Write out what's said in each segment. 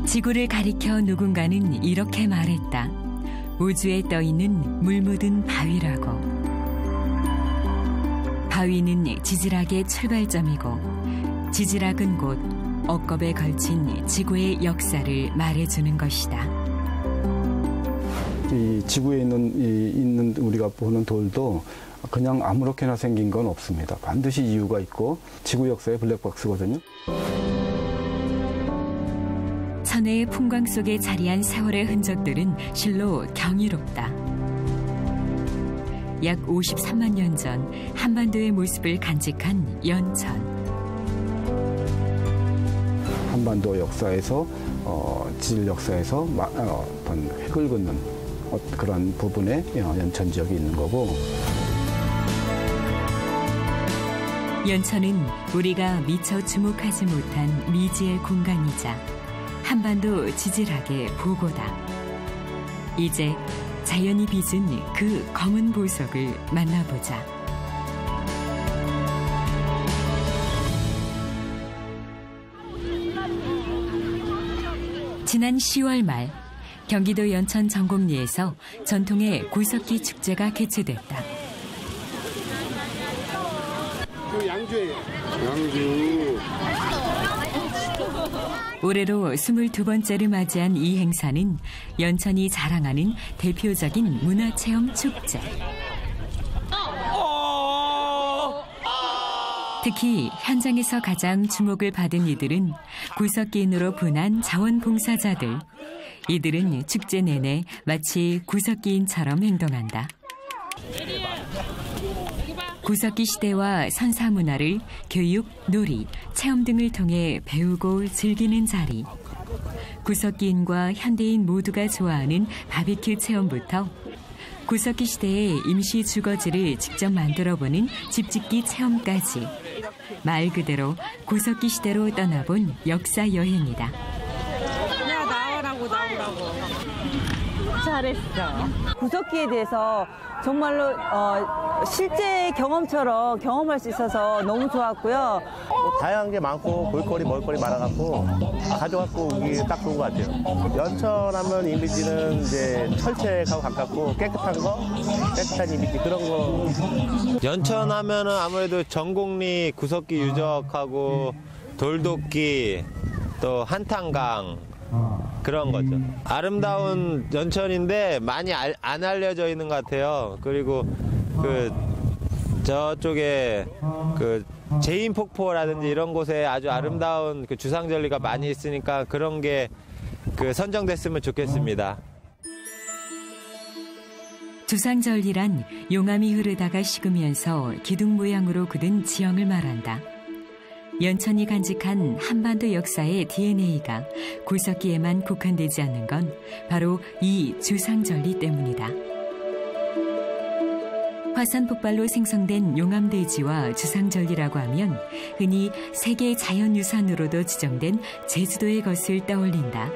지구를 가리켜 누군가는 이렇게 말했다. 우주에 떠있는 물 묻은 바위라고. 바위는 지질학의 출발점이고 지질학은 곧 억겁에 걸친 지구의 역사를 말해주는 것이다. 이 지구에 있는 우리가 보는 돌도 그냥 아무렇게나 생긴 건 없습니다. 반드시 이유가 있고 지구 역사의 블랙박스거든요. 천혜의 풍광 속에 자리한 세월의 흔적들은 실로 경이롭다. 약 53만 년 전 한반도의 모습을 간직한 연천. 한반도 역사에서 지질 역사에서 어떤 획을 긋는 그런 부분에 연천 지역이 있는 거고. 연천은 우리가 미처 주목하지 못한 미지의 공간이자 한반도 지질학의 보고다. 이제 자연이 빚은 그 검은 보석을 만나보자. 지난 10월 말 경기도 연천 정곡리에서 전통의 구석기 축제가 개최됐다. 양주예요. 양주. 올해로 22번째를 맞이한 이 행사는 연천이 자랑하는 대표적인 문화체험 축제. 특히 현장에서 가장 주목을 받은 이들은 구석기인으로 분한 자원봉사자들. 이들은 축제 내내 마치 구석기인처럼 행동한다. 구석기 시대와 선사 문화를 교육, 놀이, 체험 등을 통해 배우고 즐기는 자리. 구석기인과 현대인 모두가 좋아하는 바비큐 체험부터 구석기 시대의 임시 주거지를 직접 만들어보는 집짓기 체험까지 말 그대로 구석기 시대로 떠나본 역사 여행이다. 야, 나오라고. 잘했어. 구석기에 대해서 정말로 실제 경험처럼 경험할 수 있어서 너무 좋았고요. 다양한 게 많고 볼거리 먹을거리 많아갖고 가져갖고 오기 딱 좋은 것 같아요. 연천하면 이미지는 이제 철책하고 가깝고 깨끗한 이미지 그런 거. 연천하면은 아무래도 전곡리 구석기 유적하고 돌도끼 또 한탄강 그런 거죠. 아름다운 연천인데 많이 안 알려져 있는 것 같아요. 그리고 저쪽에 제인폭포라든지 이런 곳에 아주 아름다운 주상절리가 많이 있으니까 그런 게 선정됐으면 좋겠습니다. 주상절리란 용암이 흐르다가 식으면서 기둥 모양으로 굳은 지형을 말한다. 연천이 간직한 한반도 역사의 DNA가 구석기에만 국한되지 않는 건 바로 이 주상절리 때문이다. 화산 폭발로 생성된 용암대지와 주상절리라고 하면 흔히 세계 자연유산으로도 지정된 제주도의 것을 떠올린다.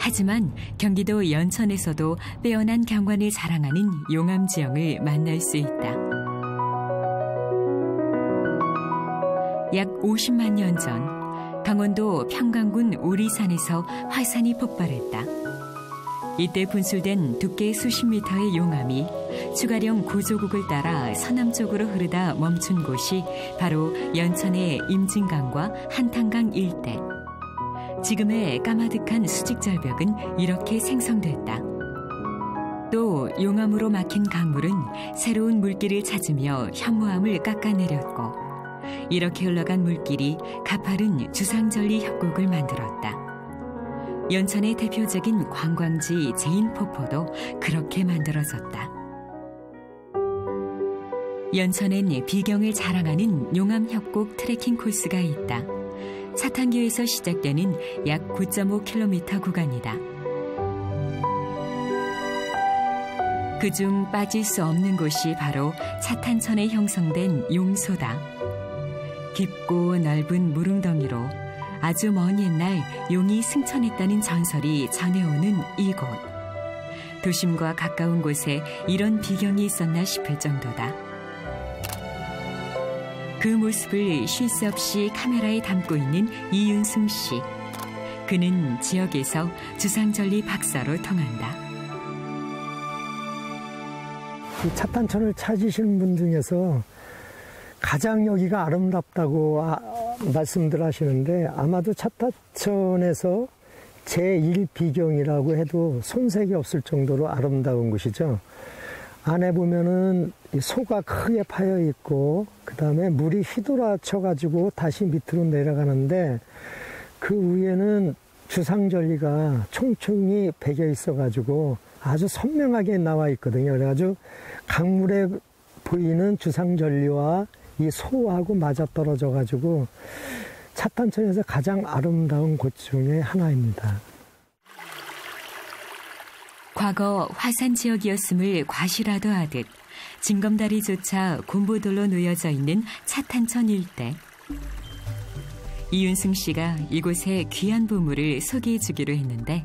하지만 경기도 연천에서도 빼어난 경관을 자랑하는 용암 지형을 만날 수 있다. 약 50만 년 전 강원도 평강군 오리산에서 화산이 폭발했다. 이때 분출된 두께 수십 미터의 용암이 추가령 고조국을 따라 서남쪽으로 흐르다 멈춘 곳이 바로 연천의 임진강과 한탄강 일대. 지금의 까마득한 수직절벽은 이렇게 생성됐다. 또 용암으로 막힌 강물은 새로운 물길을 찾으며 현무암을 깎아내렸고 이렇게 흘러간 물길이 가파른 주상절리 협곡을 만들었다. 연천의 대표적인 관광지 제인폭포도 그렇게 만들어졌다. 연천엔 비경을 자랑하는 용암협곡 트레킹 코스가 있다. 사탄교에서 시작되는 약 9.5km 구간이다. 그중 빠질 수 없는 곳이 바로 사탄천에 형성된 용소다. 깊고 넓은 무릉덩이로 아주 먼 옛날 용이 승천했다는 전설이 전해오는 이곳. 도심과 가까운 곳에 이런 비경이 있었나 싶을 정도다. 그 모습을 쉴 새 없이 카메라에 담고 있는 이윤승 씨. 그는 지역에서 주상절리 박사로 통한다. 이 차탄천을 찾으시는 분 중에서 가장 여기가 아름답다고 말씀들 하시는데 아마도 차탄천에서 제1비경이라고 해도 손색이 없을 정도로 아름다운 곳이죠. 안에 보면은 소가 크게 파여 있고 그다음에 물이 휘돌아쳐 가지고 다시 밑으로 내려가는데 그 위에는 주상절리가 총총히 배겨 있어 가지고 아주 선명하게 나와 있거든요. 그래가지고 강물에 보이는 주상절리와 이 소하고 맞아떨어져 가지고 차탄천에서 가장 아름다운 곳 중에 하나입니다. 과거 화산 지역이었음을 과시라도 하듯 징검다리조차 곰보돌로 놓여져 있는 차탄천 일대. 이윤승 씨가 이곳의 귀한 보물을 소개해 주기로 했는데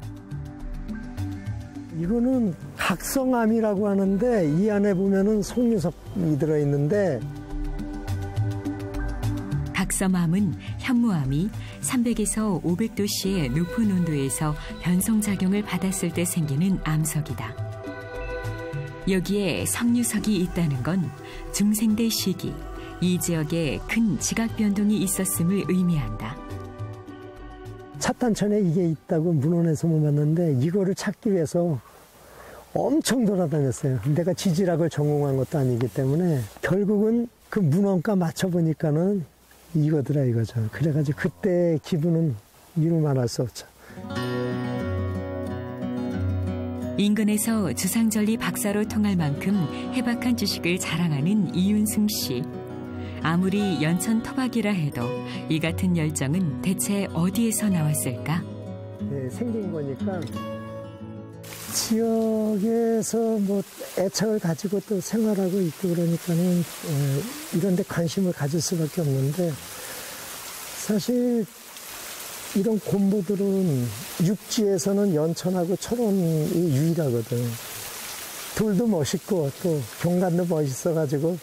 이거는 각성암이라고 하는데 이 안에 보면은 속유석이 들어있는데 각성암은 현무암이 300에서 500도씨의 높은 온도에서 변성작용을 받았을 때 생기는 암석이다. 여기에 석유석이 있다는 건 중생대 시기 이 지역에 큰 지각 변동이 있었음을 의미한다. 차탄천에 이게 있다고 문헌에서만 봤는데 이거를 찾기 위해서 엄청 돌아다녔어요. 내가 지질학을 전공한 것도 아니기 때문에 결국은 그 문헌과 맞춰보니까는 이거더라 이거죠. 그래가지고 그때 기분은 이루 말할 수 없죠. 인근에서 주상절리 박사로 통할 만큼 해박한 지식을 자랑하는 이윤승 씨. 아무리 연천 토박이라 해도 이 같은 열정은 대체 어디에서 나왔을까? 네, 생긴 거니까 지역에서 뭐 애착을 가지고 또 생활하고 있고 그러니까는 이런 데 관심을 가질 수밖에 없는데 사실 이런 곰보들은 육지에서는 연천하고 철원이 유일하거든. 돌도 멋있고 또 경관도 멋있어가지고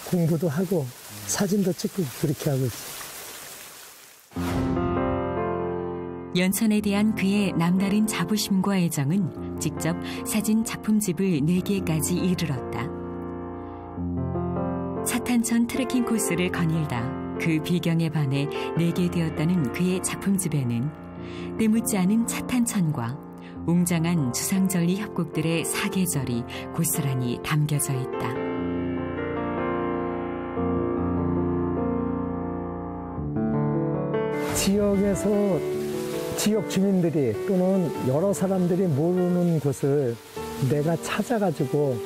공부도 하고 사진도 찍고 그렇게 하고 있어. 연천에 대한 그의 남다른 자부심과 애정은 직접 사진 작품집을 4개까지 이르렀다. 차탄천 트레킹 코스를 거닐다 그 비경에 반해 내게 되었다는 그의 작품집에는 때묻지 않은 차탄천과 웅장한 주상절리 협곡들의 사계절이 고스란히 담겨져 있다. 지역에서 지역 주민들이 또는 여러 사람들이 모르는 곳을 내가 찾아가지고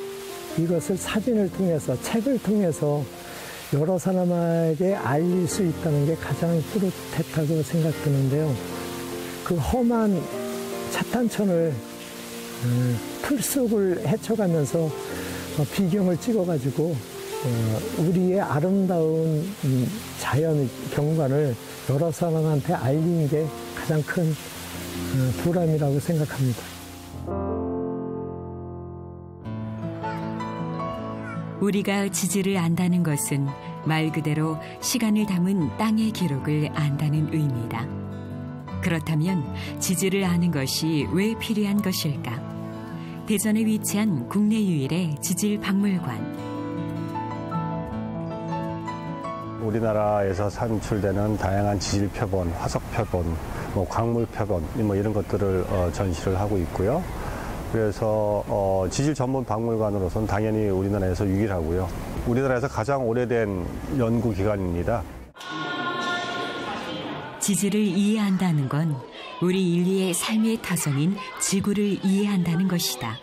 이것을 사진을 통해서 책을 통해서 여러 사람에게 알릴 수 있다는 게 가장 뿌듯했다고 생각드는데요. 그 험한 차탄천을 풀숲을 헤쳐가면서 비경을 찍어가지고 우리의 아름다운 자연 경관을 여러 사람한테 알린 게 가장 큰 보람이라고 생각합니다. 우리가 지질을 안다는 것은 말 그대로 시간을 담은 땅의 기록을 안다는 의미다. 그렇다면 지질을 아는 것이 왜 필요한 것일까? 대전에 위치한 국내 유일의 지질 박물관. 우리나라에서 산출되는 다양한 지질 표본, 화석 표본, 광물 표본 이런 것들을 전시를 하고 있고요. 그래서 지질 전문 박물관으로서는 당연히 우리나라에서 유일하고요. 우리나라에서 가장 오래된 연구기관입니다. 지질을 이해한다는 건 우리 인류의 삶의 타선인 지구를 이해한다는 것이다.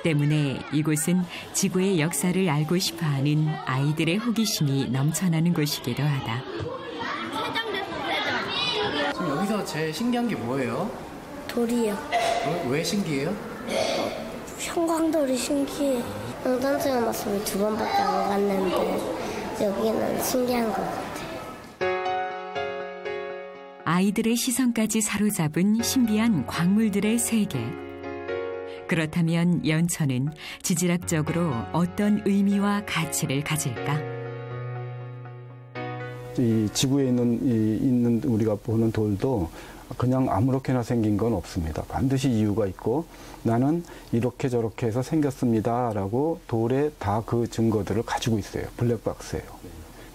때문에 이곳은 지구의 역사를 알고 싶어하는 아이들의 호기심이 넘쳐나는 곳이기도 하다. 지금 여기서 제일 신기한 게 뭐예요? 돌이요. 왜 신기해요? 형광돌이 신기해. 영산수영 맞으면 2번밖에 안 갔는데 여기는 신기한 것 같아. 아이들의 시선까지 사로잡은 신비한 광물들의 세계. 그렇다면 연천은 지질학적으로 어떤 의미와 가치를 가질까? 이 지구에 있는 우리가 보는 돌도 그냥 아무렇게나 생긴 건 없습니다. 반드시 이유가 있고 나는 이렇게 저렇게 해서 생겼습니다라고 돌에 다 그 증거들을 가지고 있어요. 블랙박스예요.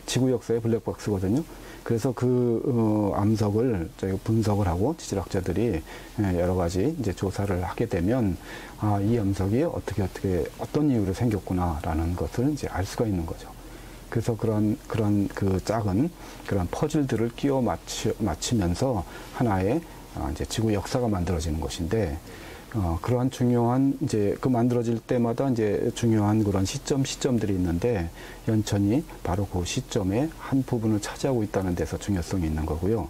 지구 역사의 블랙박스거든요. 그래서 그 암석을 저희가 분석을 하고 지질학자들이 여러 가지 이제 조사를 하게 되면 이 암석이 어떤 이유로 생겼구나라는 것을 이제 알 수가 있는 거죠. 그래서 그런 그 작은 그런 퍼즐들을 끼워 맞추면서 하나의 이제 지구 역사가 만들어지는 것인데 그러한 중요한 이제 그 만들어질 때마다 이제 중요한 그런 시점들이 있는데 연천이 바로 그 시점의 한 부분을 차지하고 있다는 데서 중요성이 있는 거고요.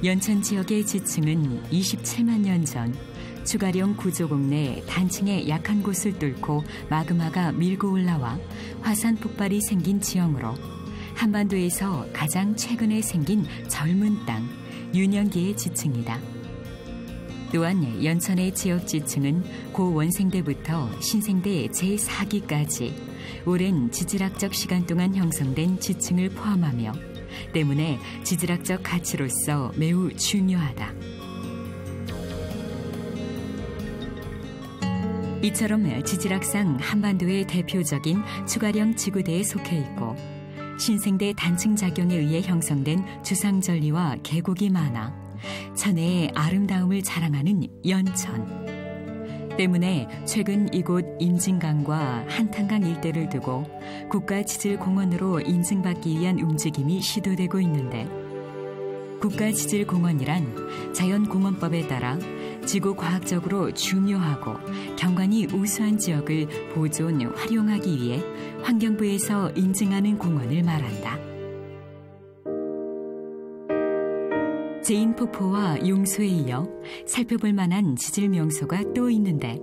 연천 지역의 지층은 27만 년 전 추가령 구조공 내 단층의 약한 곳을 뚫고 마그마가 밀고 올라와 화산 폭발이 생긴 지형으로 한반도에서 가장 최근에 생긴 젊은 땅, 윤영기의 지층이다. 또한 연천의 지역 지층은 고원생대부터 신생대 제4기까지 오랜 지질학적 시간 동안 형성된 지층을 포함하며 때문에 지질학적 가치로서 매우 중요하다. 이처럼 지질학상 한반도의 대표적인 추가령 지구대에 속해 있고 신생대 단층 작용에 의해 형성된 주상절리와 계곡이 많아 천혜의 아름다움을 자랑하는 연천. 때문에 최근 이곳 임진강과 한탄강 일대를 두고 국가지질공원으로 인증받기 위한 움직임이 시도되고 있는데 국가지질공원이란 자연공원법에 따라 지구과학적으로 중요하고 경관이 우수한 지역을 보존, 활용하기 위해 환경부에서 인증하는 공원을 말한다. 제인폭포와 용소에 이어 살펴볼 만한 지질 명소가 또 있는데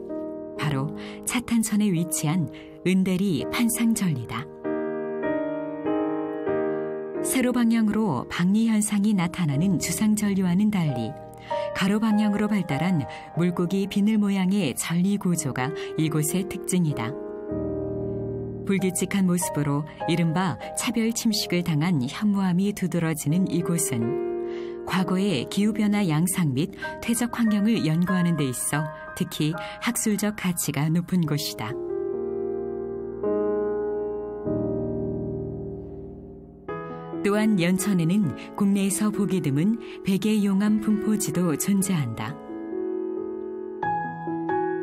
바로 차탄천에 위치한 은대리 판상절리다. 세로 방향으로 박리 현상이 나타나는 주상절리와는 달리 가로 방향으로 발달한 물고기 비늘 모양의 절리 구조가 이곳의 특징이다. 불규칙한 모습으로 이른바 차별 침식을 당한 현무암이 두드러지는 이곳은 과거의 기후변화 양상 및 퇴적 환경을 연구하는 데 있어 특히 학술적 가치가 높은 곳이다. 또한 연천에는 국내에서 보기 드문 백예용암 분포지도 존재한다.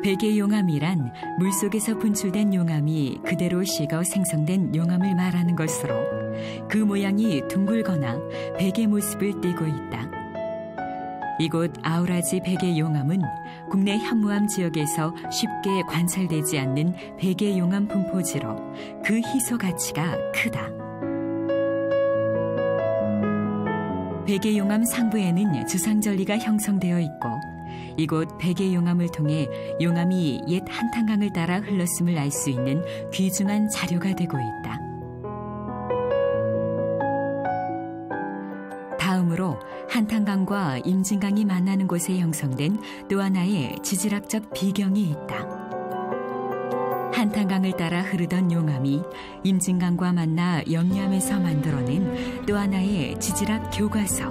백예용암이란 물속에서 분출된 용암이 그대로 식어 생성된 용암을 말하는 것으로 그 모양이 둥글거나 백의 모습을 띠고 있다. 이곳 아우라지 백예용암은 국내 현무암 지역에서 쉽게 관찰되지 않는 백예용암 분포지로 그 희소 가치가 크다. 백예용암 상부에는 주상절리가 형성되어 있고 이곳 백예용암을 통해 용암이 옛 한탄강을 따라 흘렀음을 알 수 있는 귀중한 자료가 되고 있다. 다음으로 한탄강과 임진강이 만나는 곳에 형성된 또 하나의 지질학적 비경이 있다. 한탄강을 따라 흐르던 용암이 임진강과 만나 역류하면서 만들어낸 또 하나의 지질학 교과서.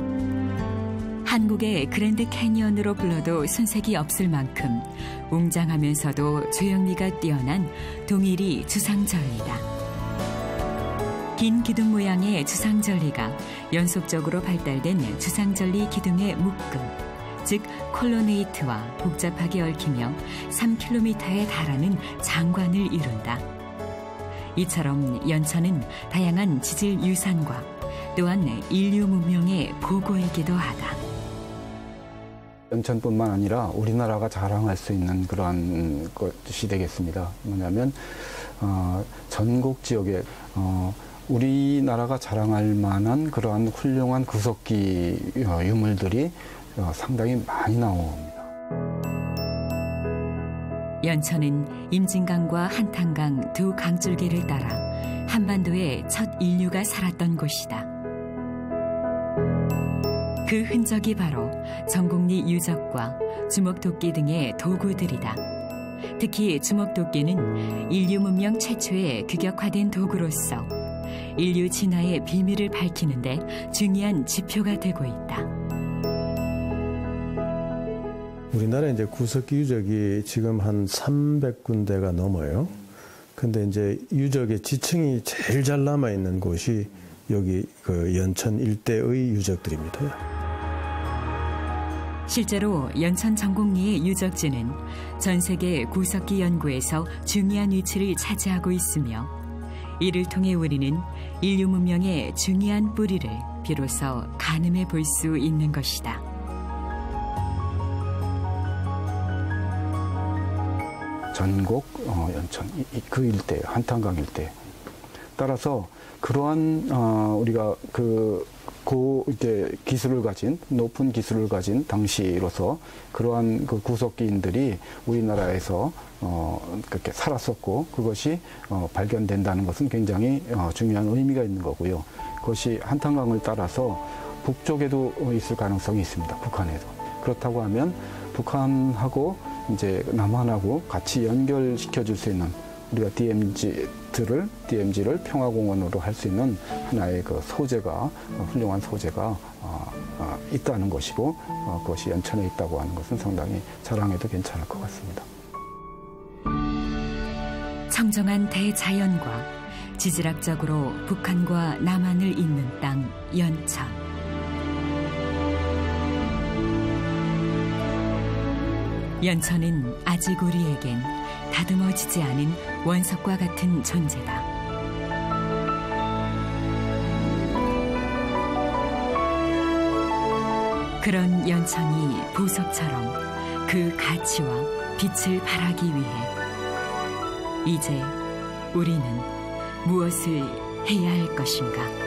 한국의 그랜드 캐니언으로 불러도 손색이 없을 만큼 웅장하면서도 조형미가 뛰어난 동일이 주상절리다. 긴 기둥 모양의 주상절리가 연속적으로 발달된 주상절리 기둥의 묶음, 즉 콜로네이트와 복잡하게 얽히며 3km에 달하는 장관을 이룬다. 이처럼 연천은 다양한 지질 유산과 또한 인류 문명의 보고이기도 하다. 연천뿐만 아니라 우리나라가 자랑할 수 있는 그러한 것이 되겠습니다. 뭐냐면 전국 지역에 우리나라가 자랑할 만한 그러한 훌륭한 구석기 유물들이 상당히 많이 나옵니다. 연천은 임진강과 한탄강 두 강줄기를 따라 한반도에 첫 인류가 살았던 곳이다. 그 흔적이 바로 전곡리 유적과 주먹도끼 등의 도구들이다. 특히 주먹도끼는 인류 문명 최초의 규격화된 도구로서 인류 진화의 비밀을 밝히는데 중요한 지표가 되고 있다. 우리나라 이제 구석기 유적이 지금 한 300군데가 넘어요. 근데 이제 유적의 지층이 제일 잘 남아 있는 곳이 여기 그 연천 일대의 유적들입니다. 실제로 연천 전곡리의 유적지는 전 세계 구석기 연구에서 중요한 위치를 차지하고 있으며 이를 통해 우리는 인류 문명의 중요한 뿌리를 비로소 가늠해 볼 수 있는 것이다. 전곡, 연천 그 일대, 한탄강 일대. 따라서 그러한 우리가 이제 기술을 가진 높은 기술을 가진 당시로서 그러한 그 구석기인들이 우리나라에서 그렇게 살았었고 그것이 발견된다는 것은 굉장히 중요한 의미가 있는 거고요. 그것이 한탄강을 따라서 북쪽에도 있을 가능성이 있습니다. 북한에도. 그렇다고 하면 북한하고 이제 남한하고 같이 연결시켜 줄 수 있는 우리가 DMZ를 평화공원으로 할 수 있는 하나의 그 소재가 훌륭한 소재가 있다는 것이고 그것이 연천에 있다고 하는 것은 상당히 자랑해도 괜찮을 것 같습니다. 청정한 대자연과 지질학적으로 북한과 남한을 잇는 땅 연천. 연천은 아직 우리에겐 다듬어지지 않은 원석과 같은 존재다. 그런 연천이 보석처럼 그 가치와 빛을 발하기 위해 이제 우리는 무엇을 해야 할 것인가?